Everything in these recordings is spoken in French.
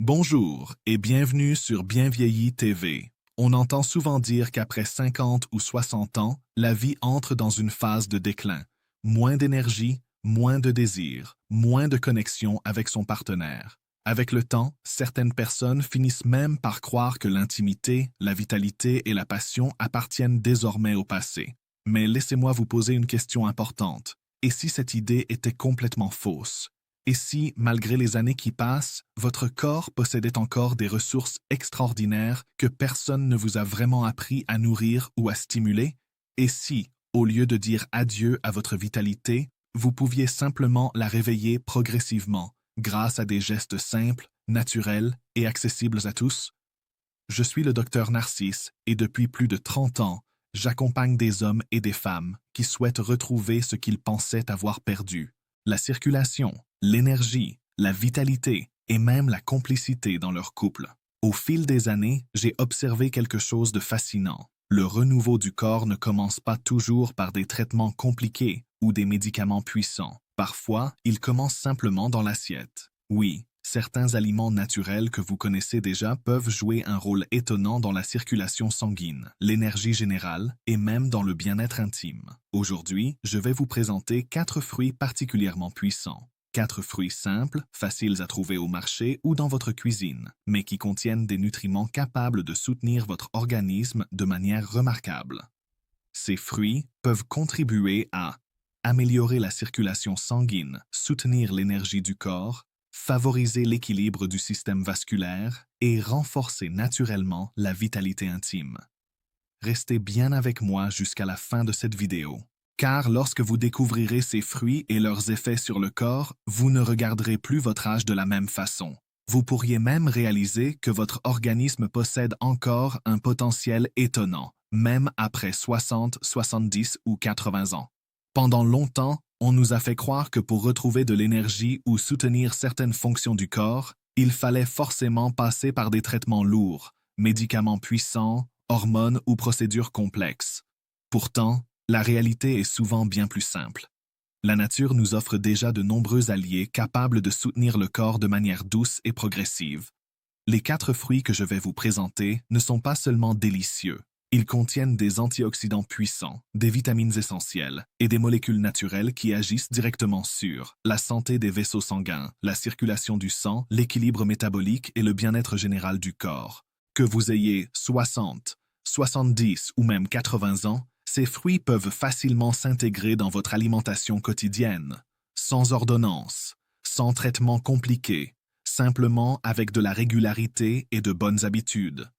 Bonjour et bienvenue sur Bien Vieilli TV. On entend souvent dire qu'après 50 ou 60 ans, la vie entre dans une phase de déclin. Moins d'énergie, moins de désir, moins de connexion avec son partenaire. Avec le temps, certaines personnes finissent même par croire que l'intimité, la vitalité et la passion appartiennent désormais au passé. Mais laissez-moi vous poser une question importante. Et si cette idée était complètement fausse? Et si, malgré les années qui passent, votre corps possédait encore des ressources extraordinaires que personne ne vous a vraiment appris à nourrir ou à stimuler? Et si, au lieu de dire adieu à votre vitalité, vous pouviez simplement la réveiller progressivement, grâce à des gestes simples, naturels et accessibles à tous? Je suis le docteur Narcisse et depuis plus de 30 ans, j'accompagne des hommes et des femmes qui souhaitent retrouver ce qu'ils pensaient avoir perdu. La circulation, l'énergie, la vitalité et même la complicité dans leur couple. Au fil des années, j'ai observé quelque chose de fascinant. Le renouveau du corps ne commence pas toujours par des traitements compliqués ou des médicaments puissants. Parfois, il commence simplement dans l'assiette. Oui, certains aliments naturels que vous connaissez déjà peuvent jouer un rôle étonnant dans la circulation sanguine, l'énergie générale et même dans le bien-être intime. Aujourd'hui, je vais vous présenter 4 fruits particulièrement puissants. 4 fruits simples, faciles à trouver au marché ou dans votre cuisine, mais qui contiennent des nutriments capables de soutenir votre organisme de manière remarquable. Ces fruits peuvent contribuer à améliorer la circulation sanguine, soutenir l'énergie du corps, favoriser l'équilibre du système vasculaire et renforcer naturellement la vitalité intime. Restez bien avec moi jusqu'à la fin de cette vidéo, car lorsque vous découvrirez ces fruits et leurs effets sur le corps, vous ne regarderez plus votre âge de la même façon. Vous pourriez même réaliser que votre organisme possède encore un potentiel étonnant, même après 60, 70 ou 80 ans. Pendant longtemps, on nous a fait croire que pour retrouver de l'énergie ou soutenir certaines fonctions du corps, il fallait forcément passer par des traitements lourds, médicaments puissants, hormones ou procédures complexes. Pourtant, la réalité est souvent bien plus simple. La nature nous offre déjà de nombreux alliés capables de soutenir le corps de manière douce et progressive. Les 4 fruits que je vais vous présenter ne sont pas seulement délicieux. Ils contiennent des antioxydants puissants, des vitamines essentielles et des molécules naturelles qui agissent directement sur la santé des vaisseaux sanguins, la circulation du sang, l'équilibre métabolique et le bien-être général du corps. Que vous ayez 60, 70 ou même 80 ans, ces fruits peuvent facilement s'intégrer dans votre alimentation quotidienne, sans ordonnance, sans traitement compliqué, simplement avec de la régularité et de bonnes habitudes.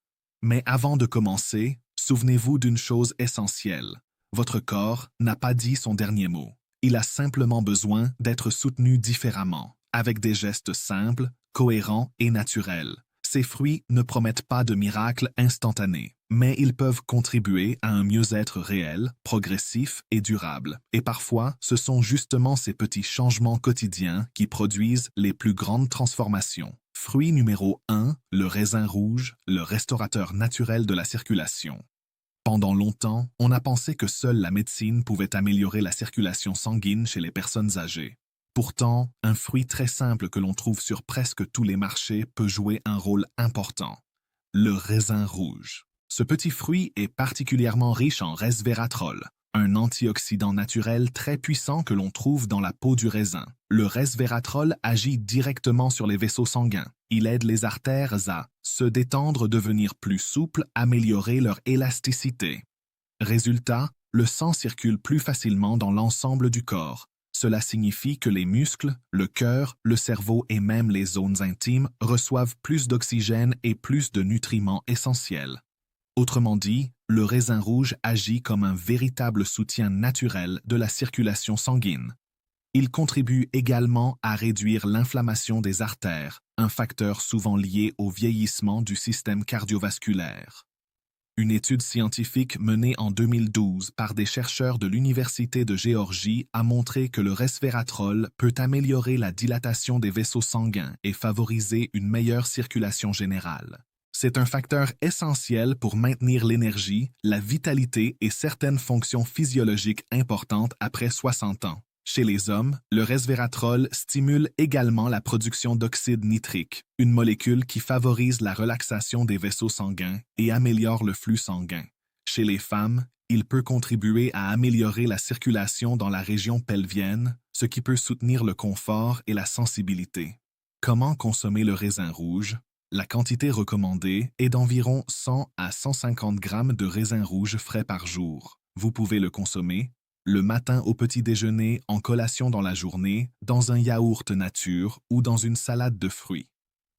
Mais avant de commencer, souvenez-vous d'une chose essentielle. Votre corps n'a pas dit son dernier mot. Il a simplement besoin d'être soutenu différemment, avec des gestes simples, cohérents et naturels. Ces fruits ne promettent pas de miracles instantanés, mais ils peuvent contribuer à un mieux-être réel, progressif et durable. Et parfois, ce sont justement ces petits changements quotidiens qui produisent les plus grandes transformations. Fruit numéro 1, le raisin rouge, le restaurateur naturel de la circulation. Pendant longtemps, on a pensé que seule la médecine pouvait améliorer la circulation sanguine chez les personnes âgées. Pourtant, un fruit très simple que l'on trouve sur presque tous les marchés peut jouer un rôle important. Le raisin rouge. Ce petit fruit est particulièrement riche en resveratrol, un antioxydant naturel très puissant que l'on trouve dans la peau du raisin. Le resveratrol agit directement sur les vaisseaux sanguins. Il aide les artères à se détendre, devenir plus souples, améliorer leur élasticité. Résultat, le sang circule plus facilement dans l'ensemble du corps. Cela signifie que les muscles, le cœur, le cerveau et même les zones intimes reçoivent plus d'oxygène et plus de nutriments essentiels. Autrement dit, le raisin rouge agit comme un véritable soutien naturel de la circulation sanguine. Il contribue également à réduire l'inflammation des artères, un facteur souvent lié au vieillissement du système cardiovasculaire. Une étude scientifique menée en 2012 par des chercheurs de l'Université de Géorgie a montré que le resveratrol peut améliorer la dilatation des vaisseaux sanguins et favoriser une meilleure circulation générale. C'est un facteur essentiel pour maintenir l'énergie, la vitalité et certaines fonctions physiologiques importantes après 60 ans. Chez les hommes, le resveratrol stimule également la production d'oxyde nitrique, une molécule qui favorise la relaxation des vaisseaux sanguins et améliore le flux sanguin. Chez les femmes, il peut contribuer à améliorer la circulation dans la région pelvienne, ce qui peut soutenir le confort et la sensibilité. Comment consommer le raisin rouge? La quantité recommandée est d'environ 100 à 150 grammes de raisin rouge frais par jour. Vous pouvez le consommer le matin au petit déjeuner, en collation dans la journée, dans un yaourt nature ou dans une salade de fruits.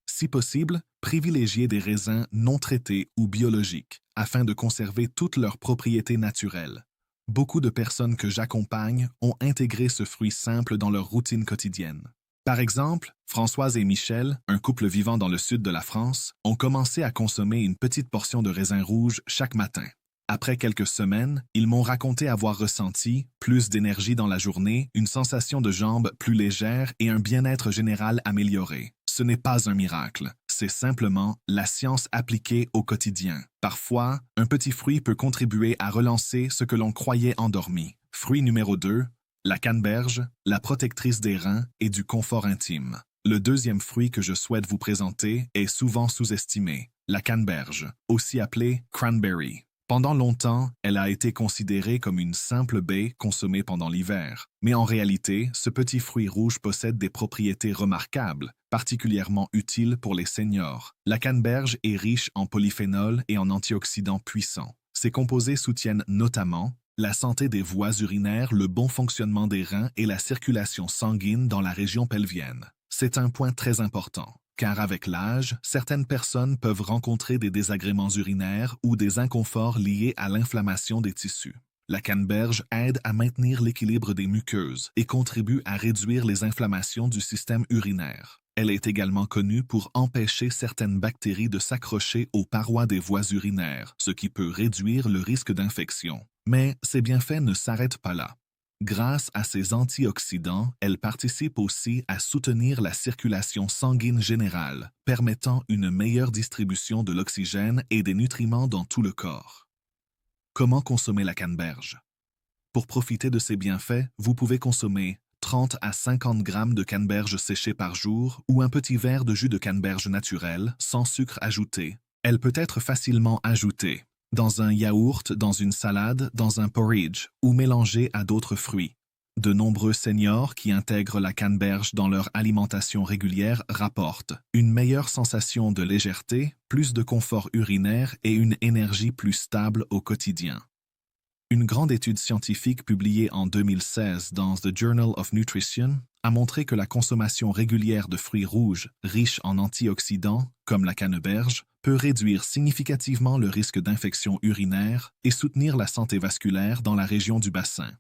Si possible, privilégiez des raisins non traités ou biologiques afin de conserver toutes leurs propriétés naturelles. Beaucoup de personnes que j'accompagne ont intégré ce fruit simple dans leur routine quotidienne. Par exemple, Françoise et Michel, un couple vivant dans le sud de la France, ont commencé à consommer une petite portion de raisin rouge chaque matin. Après quelques semaines, ils m'ont raconté avoir ressenti plus d'énergie dans la journée, une sensation de jambes plus légère et un bien-être général amélioré. Ce n'est pas un miracle, c'est simplement la science appliquée au quotidien. Parfois, un petit fruit peut contribuer à relancer ce que l'on croyait endormi. Fruit numéro 2, la canneberge, la protectrice des reins et du confort intime. Le deuxième fruit que je souhaite vous présenter est souvent sous-estimé, la canneberge, aussi appelée cranberry. Pendant longtemps, elle a été considérée comme une simple baie consommée pendant l'hiver. Mais en réalité, ce petit fruit rouge possède des propriétés remarquables, particulièrement utiles pour les seniors. La canneberge est riche en polyphénols et en antioxydants puissants. Ces composés soutiennent notamment la santé des voies urinaires, le bon fonctionnement des reins et la circulation sanguine dans la région pelvienne. C'est un point très important, car avec l'âge, certaines personnes peuvent rencontrer des désagréments urinaires ou des inconforts liés à l'inflammation des tissus. La canneberge aide à maintenir l'équilibre des muqueuses et contribue à réduire les inflammations du système urinaire. Elle est également connue pour empêcher certaines bactéries de s'accrocher aux parois des voies urinaires, ce qui peut réduire le risque d'infection. Mais ces bienfaits ne s'arrêtent pas là. Grâce à ses antioxydants, elle participe aussi à soutenir la circulation sanguine générale, permettant une meilleure distribution de l'oxygène et des nutriments dans tout le corps. Comment consommer la canneberge? Pour profiter de ses bienfaits, vous pouvez consommer 30 à 50 grammes de canneberge séchée par jour ou un petit verre de jus de canneberge naturel, sans sucre ajouté. Elle peut être facilement ajoutée dans un yaourt, dans une salade, dans un porridge ou mélangée à d'autres fruits. De nombreux seniors qui intègrent la canneberge dans leur alimentation régulière rapportent une meilleure sensation de légèreté, plus de confort urinaire et une énergie plus stable au quotidien. Une grande étude scientifique publiée en 2016 dans The Journal of Nutrition a montré que la consommation régulière de fruits rouges riches en antioxydants, comme la canneberge, peut réduire significativement le risque d'infection urinaire et soutenir la santé vasculaire dans la région du bassin.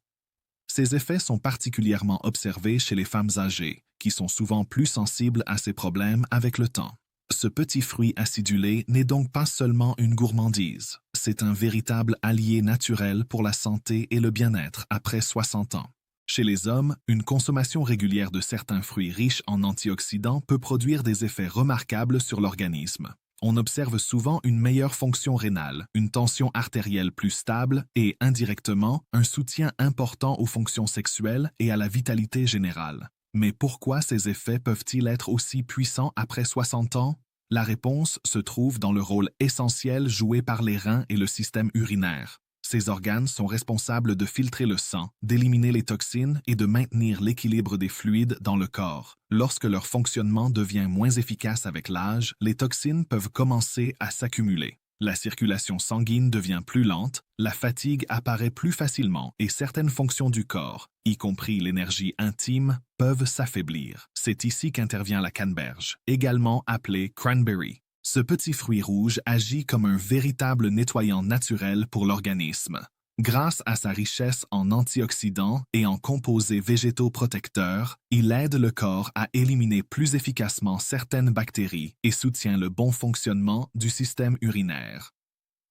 Ces effets sont particulièrement observés chez les femmes âgées, qui sont souvent plus sensibles à ces problèmes avec le temps. Ce petit fruit acidulé n'est donc pas seulement une gourmandise, c'est un véritable allié naturel pour la santé et le bien-être après 60 ans. Chez les hommes, une consommation régulière de certains fruits riches en antioxydants peut produire des effets remarquables sur l'organisme. On observe souvent une meilleure fonction rénale, une tension artérielle plus stable et, indirectement, un soutien important aux fonctions sexuelles et à la vitalité générale. Mais pourquoi ces effets peuvent-ils être aussi puissants après 60 ans? La réponse se trouve dans le rôle essentiel joué par les reins et le système urinaire. Ces organes sont responsables de filtrer le sang, d'éliminer les toxines et de maintenir l'équilibre des fluides dans le corps. Lorsque leur fonctionnement devient moins efficace avec l'âge, les toxines peuvent commencer à s'accumuler. La circulation sanguine devient plus lente, la fatigue apparaît plus facilement et certaines fonctions du corps, y compris l'énergie intime, peuvent s'affaiblir. C'est ici qu'intervient la canneberge, également appelée cranberry. Ce petit fruit rouge agit comme un véritable nettoyant naturel pour l'organisme. Grâce à sa richesse en antioxydants et en composés végétaux protecteurs, il aide le corps à éliminer plus efficacement certaines bactéries et soutient le bon fonctionnement du système urinaire.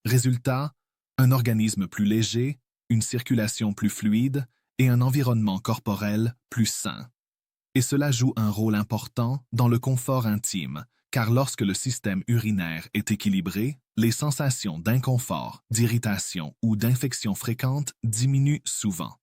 Résultat, un organisme plus léger, une circulation plus fluide et un environnement corporel plus sain. Et cela joue un rôle important dans le confort intime, car lorsque le système urinaire est équilibré, les sensations d'inconfort, d'irritation ou d'infection fréquentes diminuent souvent.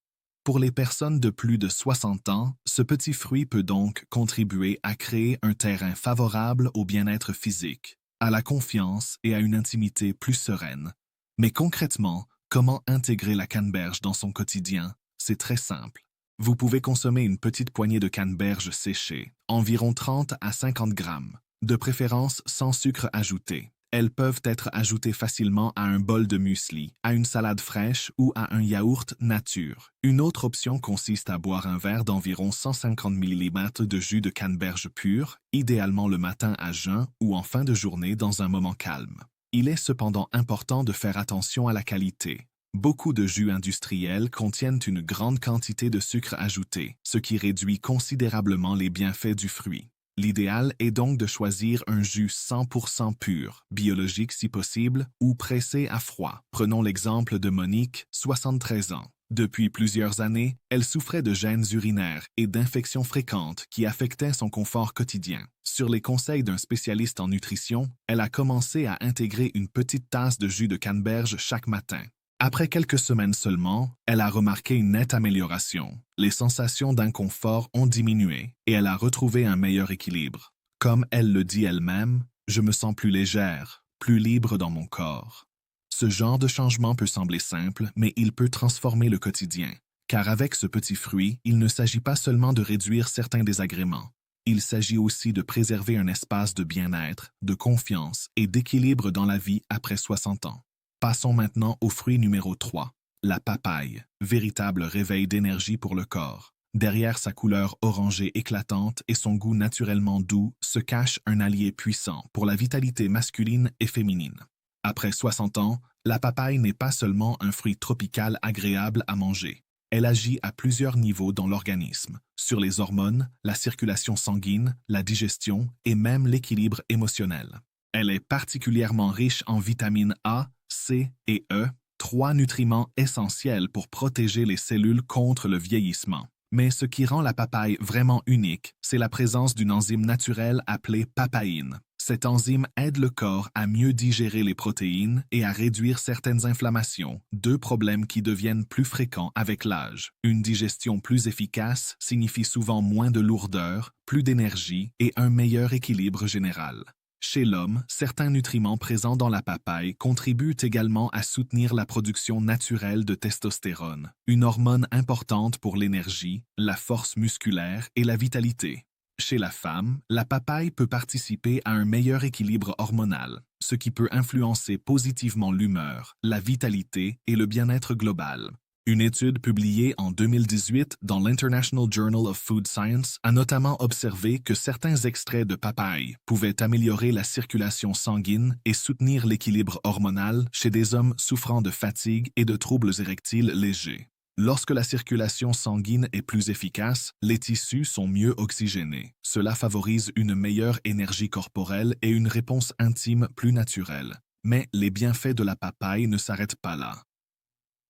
Pour les personnes de plus de 60 ans, ce petit fruit peut donc contribuer à créer un terrain favorable au bien-être physique, à la confiance et à une intimité plus sereine. Mais concrètement, comment intégrer la canneberge dans son quotidien? C'est très simple. Vous pouvez consommer une petite poignée de canneberge séchée, environ 30 à 50 grammes, de préférence sans sucre ajouté. Elles peuvent être ajoutées facilement à un bol de muesli, à une salade fraîche ou à un yaourt nature. Une autre option consiste à boire un verre d'environ 150 ml de jus de canneberge pur, idéalement le matin à jeun ou en fin de journée dans un moment calme. Il est cependant important de faire attention à la qualité. Beaucoup de jus industriels contiennent une grande quantité de sucre ajouté, ce qui réduit considérablement les bienfaits du fruit. L'idéal est donc de choisir un jus 100% pur, biologique si possible, ou pressé à froid. Prenons l'exemple de Monique, 73 ans. Depuis plusieurs années, elle souffrait de gènes urinaires et d'infections fréquentes qui affectaient son confort quotidien. Sur les conseils d'un spécialiste en nutrition, elle a commencé à intégrer une petite tasse de jus de canneberge chaque matin. Après quelques semaines seulement, elle a remarqué une nette amélioration. Les sensations d'inconfort ont diminué et elle a retrouvé un meilleur équilibre. Comme elle le dit elle-même, « Je me sens plus légère, plus libre dans mon corps ». Ce genre de changement peut sembler simple, mais il peut transformer le quotidien. Car avec ce petit fruit, il ne s'agit pas seulement de réduire certains désagréments. Il s'agit aussi de préserver un espace de bien-être, de confiance et d'équilibre dans la vie après 60 ans. Passons maintenant au fruit numéro 3, la papaye, véritable réveil d'énergie pour le corps. Derrière sa couleur orangée éclatante et son goût naturellement doux se cache un allié puissant pour la vitalité masculine et féminine. Après 60 ans, la papaye n'est pas seulement un fruit tropical agréable à manger. Elle agit à plusieurs niveaux dans l'organisme, sur les hormones, la circulation sanguine, la digestion et même l'équilibre émotionnel. Elle est particulièrement riche en vitamines A, C et E, 3 nutriments essentiels pour protéger les cellules contre le vieillissement. Mais ce qui rend la papaye vraiment unique, c'est la présence d'une enzyme naturelle appelée papaïne. Cette enzyme aide le corps à mieux digérer les protéines et à réduire certaines inflammations, 2 problèmes qui deviennent plus fréquents avec l'âge. Une digestion plus efficace signifie souvent moins de lourdeur, plus d'énergie et un meilleur équilibre général. Chez l'homme, certains nutriments présents dans la papaye contribuent également à soutenir la production naturelle de testostérone, une hormone importante pour l'énergie, la force musculaire et la vitalité. Chez la femme, la papaye peut participer à un meilleur équilibre hormonal, ce qui peut influencer positivement l'humeur, la vitalité et le bien-être global. Une étude publiée en 2018 dans l'International Journal of Food Science a notamment observé que certains extraits de papaye pouvaient améliorer la circulation sanguine et soutenir l'équilibre hormonal chez des hommes souffrant de fatigue et de troubles érectiles légers. Lorsque la circulation sanguine est plus efficace, les tissus sont mieux oxygénés. Cela favorise une meilleure énergie corporelle et une réponse intime plus naturelle. Mais les bienfaits de la papaye ne s'arrêtent pas là.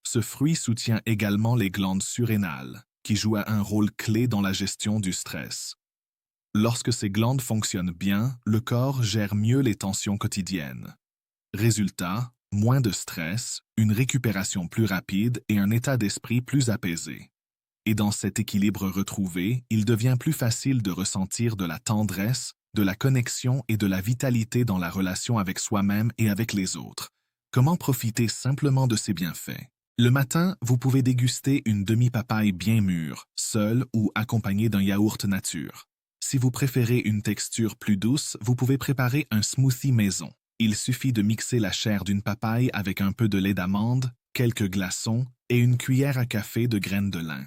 Ce fruit soutient également les glandes surrénales, qui jouent un rôle clé dans la gestion du stress. Lorsque ces glandes fonctionnent bien, le corps gère mieux les tensions quotidiennes. Résultat, moins de stress, une récupération plus rapide et un état d'esprit plus apaisé. Et dans cet équilibre retrouvé, il devient plus facile de ressentir de la tendresse, de la connexion et de la vitalité dans la relation avec soi-même et avec les autres. Comment profiter simplement de ces bienfaits? Le matin, vous pouvez déguster une demi-papaye bien mûre, seule ou accompagnée d'un yaourt nature. Si vous préférez une texture plus douce, vous pouvez préparer un smoothie maison. Il suffit de mixer la chair d'une papaye avec un peu de lait d'amande, quelques glaçons et une cuillère à café de graines de lin.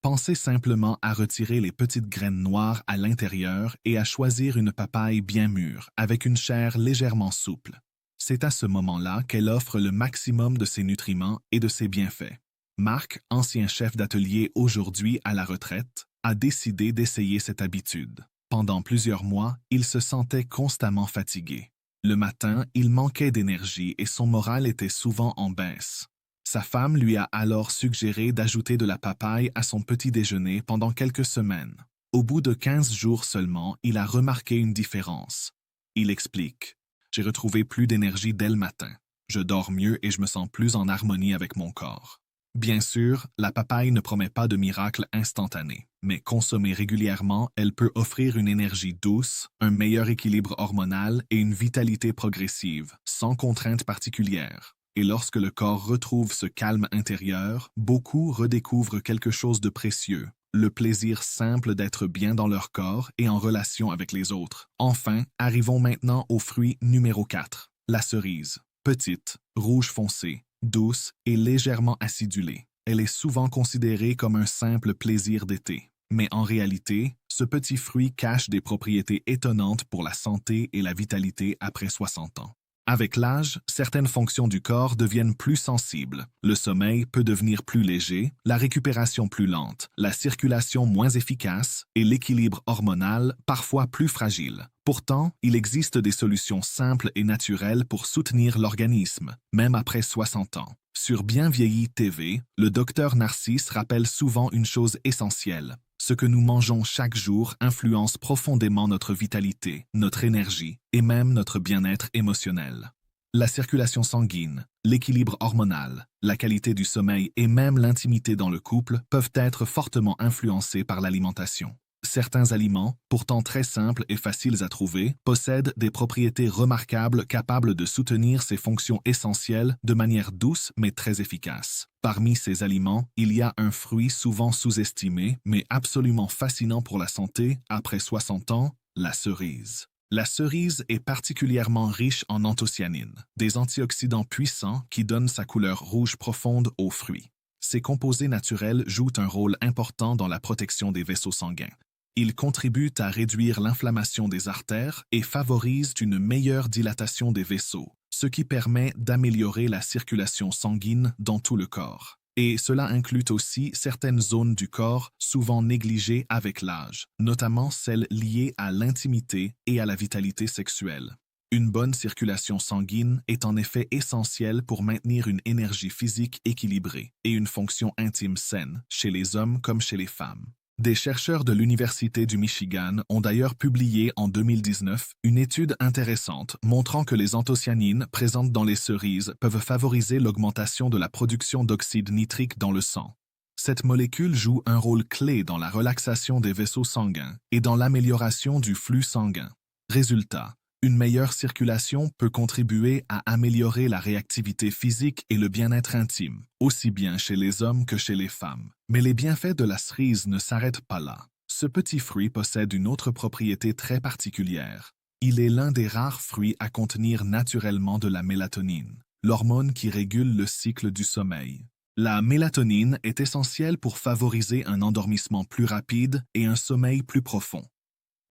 Pensez simplement à retirer les petites graines noires à l'intérieur et à choisir une papaye bien mûre, avec une chair légèrement souple. C'est à ce moment-là qu'elle offre le maximum de ses nutriments et de ses bienfaits. Marc, ancien chef d'atelier aujourd'hui à la retraite, a décidé d'essayer cette habitude. Pendant plusieurs mois, il se sentait constamment fatigué. Le matin, il manquait d'énergie et son moral était souvent en baisse. Sa femme lui a alors suggéré d'ajouter de la papaye à son petit déjeuner pendant quelques semaines. Au bout de 15 jours seulement, il a remarqué une différence. Il explique. J'ai retrouvé plus d'énergie dès le matin. Je dors mieux et je me sens plus en harmonie avec mon corps. Bien sûr, la papaye ne promet pas de miracle instantané, mais consommée régulièrement, elle peut offrir une énergie douce, un meilleur équilibre hormonal et une vitalité progressive, sans contrainte particulière. Et lorsque le corps retrouve ce calme intérieur, beaucoup redécouvrent quelque chose de précieux, le plaisir simple d'être bien dans leur corps et en relation avec les autres. Enfin, arrivons maintenant au fruit numéro 4, la cerise. Petite, rouge foncé, douce et légèrement acidulée. Elle est souvent considérée comme un simple plaisir d'été. Mais en réalité, ce petit fruit cache des propriétés étonnantes pour la santé et la vitalité après 60 ans. Avec l'âge, certaines fonctions du corps deviennent plus sensibles. Le sommeil peut devenir plus léger, la récupération plus lente, la circulation moins efficace et l'équilibre hormonal parfois plus fragile. Pourtant, il existe des solutions simples et naturelles pour soutenir l'organisme, même après 60 ans. Sur Bien Vieilli TV, le docteur Narcisse rappelle souvent une chose essentielle. Ce que nous mangeons chaque jour influence profondément notre vitalité, notre énergie et même notre bien-être émotionnel. La circulation sanguine, l'équilibre hormonal, la qualité du sommeil et même l'intimité dans le couple peuvent être fortement influencés par l'alimentation. Certains aliments, pourtant très simples et faciles à trouver, possèdent des propriétés remarquables capables de soutenir ces fonctions essentielles de manière douce mais très efficace. Parmi ces aliments, il y a un fruit souvent sous-estimé mais absolument fascinant pour la santé après 60 ans, la cerise. La cerise est particulièrement riche en anthocyanines, des antioxydants puissants qui donnent sa couleur rouge profonde aux fruits. Ces composés naturels jouent un rôle important dans la protection des vaisseaux sanguins. Ils contribuent à réduire l'inflammation des artères et favorisent une meilleure dilatation des vaisseaux, ce qui permet d'améliorer la circulation sanguine dans tout le corps. Et cela inclut aussi certaines zones du corps souvent négligées avec l'âge, notamment celles liées à l'intimité et à la vitalité sexuelle. Une bonne circulation sanguine est en effet essentielle pour maintenir une énergie physique équilibrée et une fonction intime saine, chez les hommes comme chez les femmes. Des chercheurs de l'Université du Michigan ont d'ailleurs publié en 2019 une étude intéressante montrant que les anthocyanines présentes dans les cerises peuvent favoriser l'augmentation de la production d'oxyde nitrique dans le sang. Cette molécule joue un rôle clé dans la relaxation des vaisseaux sanguins et dans l'amélioration du flux sanguin. Résultat, une meilleure circulation peut contribuer à améliorer la réactivité physique et le bien-être intime, aussi bien chez les hommes que chez les femmes. Mais les bienfaits de la cerise ne s'arrêtent pas là. Ce petit fruit possède une autre propriété très particulière. Il est l'un des rares fruits à contenir naturellement de la mélatonine, l'hormone qui régule le cycle du sommeil. La mélatonine est essentielle pour favoriser un endormissement plus rapide et un sommeil plus profond.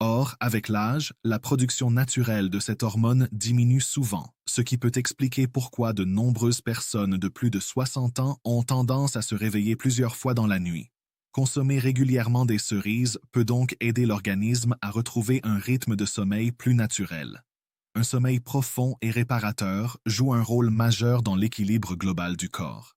Or, avec l'âge, la production naturelle de cette hormone diminue souvent, ce qui peut expliquer pourquoi de nombreuses personnes de plus de 60 ans ont tendance à se réveiller plusieurs fois dans la nuit. Consommer régulièrement des cerises peut donc aider l'organisme à retrouver un rythme de sommeil plus naturel. Un sommeil profond et réparateur joue un rôle majeur dans l'équilibre global du corps.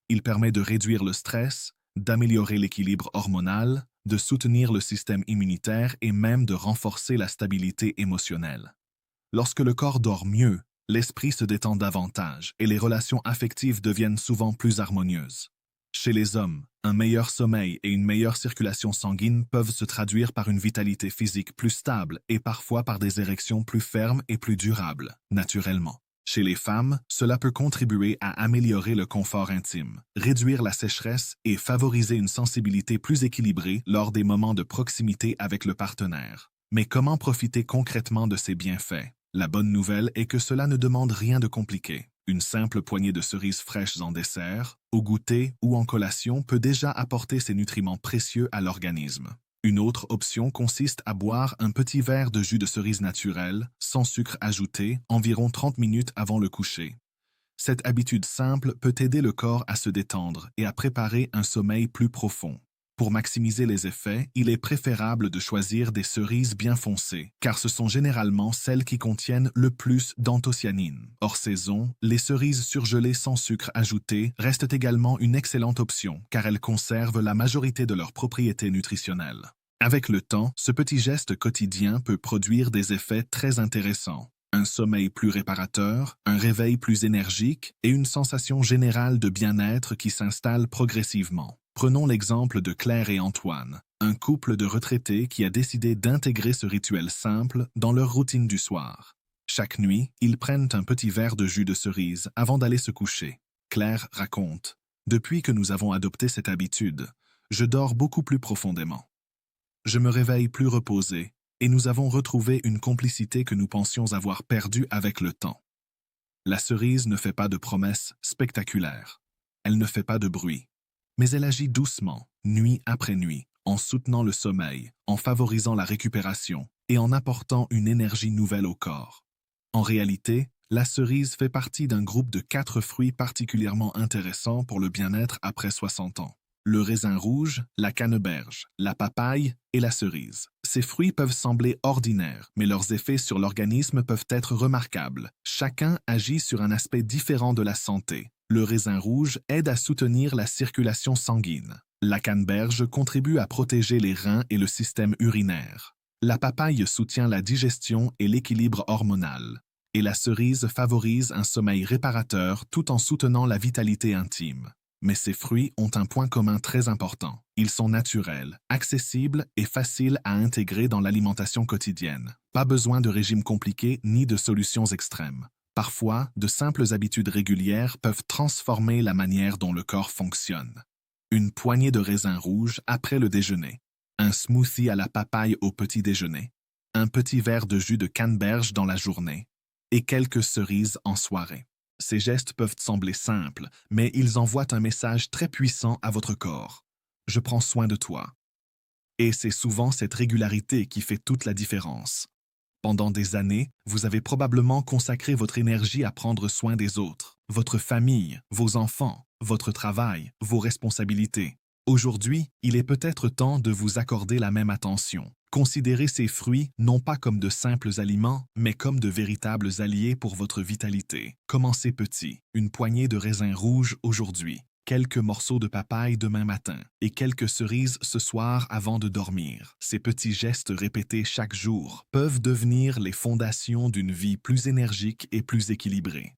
Il permet de réduire le stress, d'améliorer l'équilibre hormonal, de soutenir le système immunitaire et même de renforcer la stabilité émotionnelle. Lorsque le corps dort mieux, l'esprit se détend davantage et les relations affectives deviennent souvent plus harmonieuses. Chez les hommes, un meilleur sommeil et une meilleure circulation sanguine peuvent se traduire par une vitalité physique plus stable et parfois par des érections plus fermes et plus durables, naturellement. Chez les femmes, cela peut contribuer à améliorer le confort intime, réduire la sécheresse et favoriser une sensibilité plus équilibrée lors des moments de proximité avec le partenaire. Mais comment profiter concrètement de ces bienfaits? La bonne nouvelle est que cela ne demande rien de compliqué. Une simple poignée de cerises fraîches en dessert, au goûter ou en collation peut déjà apporter ces nutriments précieux à l'organisme. Une autre option consiste à boire un petit verre de jus de cerise naturel, sans sucre ajouté, environ 30 minutes avant le coucher. Cette habitude simple peut aider le corps à se détendre et à préparer un sommeil plus profond. Pour maximiser les effets, il est préférable de choisir des cerises bien foncées, car ce sont généralement celles qui contiennent le plus d'anthocyanines. Hors saison, les cerises surgelées sans sucre ajouté restent également une excellente option, car elles conservent la majorité de leurs propriétés nutritionnelles. Avec le temps, ce petit geste quotidien peut produire des effets très intéressants. un sommeil plus réparateur, un réveil plus énergique et une sensation générale de bien-être qui s'installe progressivement. Prenons l'exemple de Claire et Antoine, un couple de retraités qui a décidé d'intégrer ce rituel simple dans leur routine du soir. Chaque nuit, ils prennent un petit verre de jus de cerise avant d'aller se coucher. Claire raconte « Depuis que nous avons adopté cette habitude, je dors beaucoup plus profondément. Je me réveille plus reposé et nous avons retrouvé une complicité que nous pensions avoir perdue avec le temps. La cerise ne fait pas de promesses spectaculaires. Elle ne fait pas de bruit. Mais elle agit doucement, nuit après nuit, en soutenant le sommeil, en favorisant la récupération et en apportant une énergie nouvelle au corps. En réalité, la cerise fait partie d'un groupe de 4 fruits particulièrement intéressants pour le bien-être après 60 ans. Le raisin rouge, la canneberge, la papaye et la cerise. Ces fruits peuvent sembler ordinaires, mais leurs effets sur l'organisme peuvent être remarquables. Chacun agit sur un aspect différent de la santé. Le raisin rouge aide à soutenir la circulation sanguine. La canneberge contribue à protéger les reins et le système urinaire. La papaye soutient la digestion et l'équilibre hormonal. Et la cerise favorise un sommeil réparateur tout en soutenant la vitalité intime. Mais ces fruits ont un point commun très important. Ils sont naturels, accessibles et faciles à intégrer dans l'alimentation quotidienne. Pas besoin de régimes compliqués ni de solutions extrêmes. Parfois, de simples habitudes régulières peuvent transformer la manière dont le corps fonctionne. Une poignée de raisins rouges après le déjeuner. Un smoothie à la papaye au petit déjeuner. Un petit verre de jus de canneberge dans la journée. Et quelques cerises en soirée. Ces gestes peuvent sembler simples, mais ils envoient un message très puissant à votre corps. Je prends soin de toi. Et c'est souvent cette régularité qui fait toute la différence. Pendant des années, vous avez probablement consacré votre énergie à prendre soin des autres, votre famille, vos enfants, votre travail, vos responsabilités. Aujourd'hui, il est peut-être temps de vous accorder la même attention. Considérez ces fruits non pas comme de simples aliments, mais comme de véritables alliés pour votre vitalité. Commencez petit, une poignée de raisins rouges aujourd'hui, quelques morceaux de papaye demain matin et quelques cerises ce soir avant de dormir. Ces petits gestes répétés chaque jour peuvent devenir les fondations d'une vie plus énergique et plus équilibrée.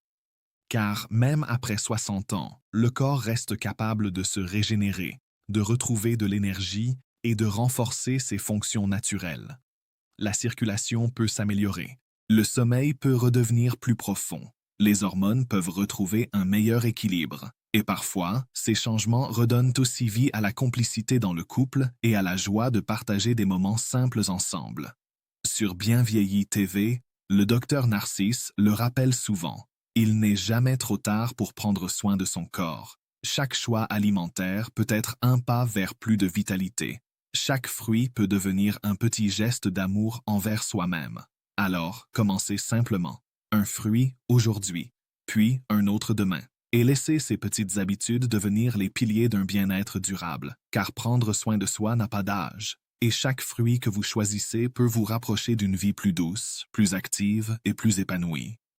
Car même après 60 ans, le corps reste capable de se régénérer, de retrouver de l'énergie et de renforcer ses fonctions naturelles. La circulation peut s'améliorer. Le sommeil peut redevenir plus profond. Les hormones peuvent retrouver un meilleur équilibre. Et parfois, ces changements redonnent aussi vie à la complicité dans le couple et à la joie de partager des moments simples ensemble. Sur Bien Vieilli TV, le docteur Narcisse le rappelle souvent. Il n'est jamais trop tard pour prendre soin de son corps. Chaque choix alimentaire peut être un pas vers plus de vitalité. Chaque fruit peut devenir un petit geste d'amour envers soi-même. Alors, commencez simplement. Un fruit aujourd'hui, puis un autre demain. Et laissez ces petites habitudes devenir les piliers d'un bien-être durable, car prendre soin de soi n'a pas d'âge. Et chaque fruit que vous choisissez peut vous rapprocher d'une vie plus douce, plus active et plus épanouie.